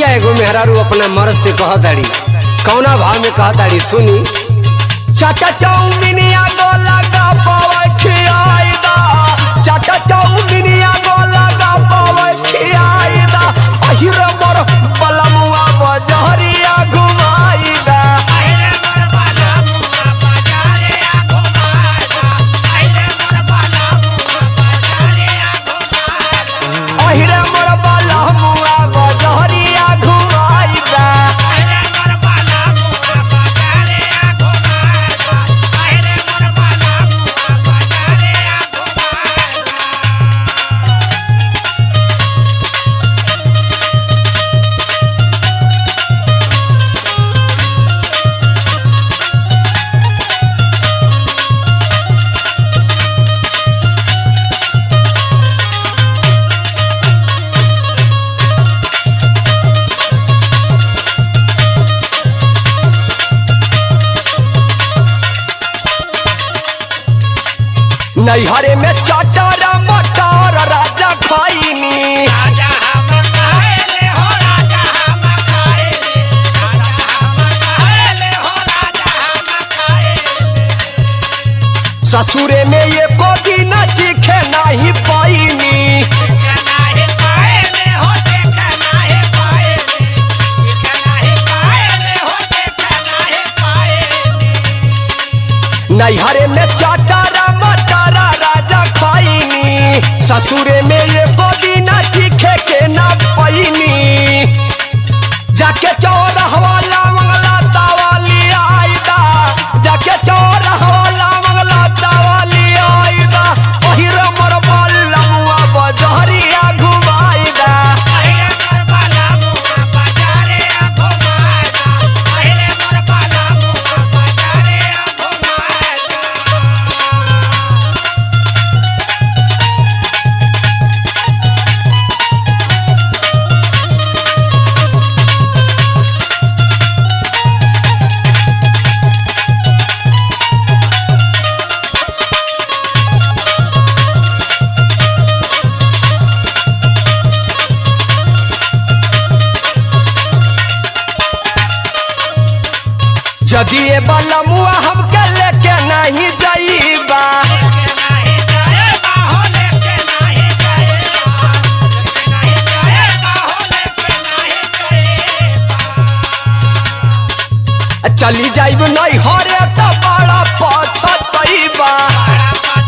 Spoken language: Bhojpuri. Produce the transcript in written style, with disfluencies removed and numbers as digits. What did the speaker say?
औरतिया एगो मेहरारू अपना मर्द से कहताड़ी, कौना भाव में कहताड़ी सुनी। चाटा चाउमीनिया गोला गा पावे खियाईदा, चाटा चाउमीनिया गोला गा पावे खियाईदा, अहिरे मोर बलमुआ बजहरिया घुमाईदा, अहिरे मोर बलमुआ बजहरिया घुमाईदा, अहिरे मोर बलमुआ बजहरिया घुमाईदा, अहिरे मोर बलमुआ बजहरिया घुमाईदा। अहिरे मोर बलमुआ बजहरिया घुमाईदा, अहिरे मोर बलमुआ बजहरिया नैहरे में चटर मटर राजा खाईनी, राजा हम खाएले हो, राजा हम खाएले, राजा हम खाएले हो, राजा हम खाएले, ससुरे में ये कोदी न चीखे नहीं पाईनी, देखना है पाएले हो, देखना है पाएले, देखना है पाएले हो, देखना है पाएले, नैहरे में चटर मटर राजा खाईनी, ससुरे में ये कोदी न चीखे के न पाईनी, जाके चौरहवाला मंगला तावाली आईदा, जाके चौरहवाला मंगला तावाली आईदा, अहिरे मोर बलमुआ बजहरिया घुमाईदा, अहिरे मोर बलमुआ बजहरिया घुमाईदा, अहिरे मोर बलमुआ बजहरिया घुमाईदा। यदि ये बलमुआ हमके लेके नहीं जाईबा, लेके नहीं जाएगा हो, लेके नहीं जाएगा, लेके नहीं जाएगा हो, लेके नहीं जाएगा, चली जाइब नहीं हरे तो बड़ा पछतईबा, बड़ा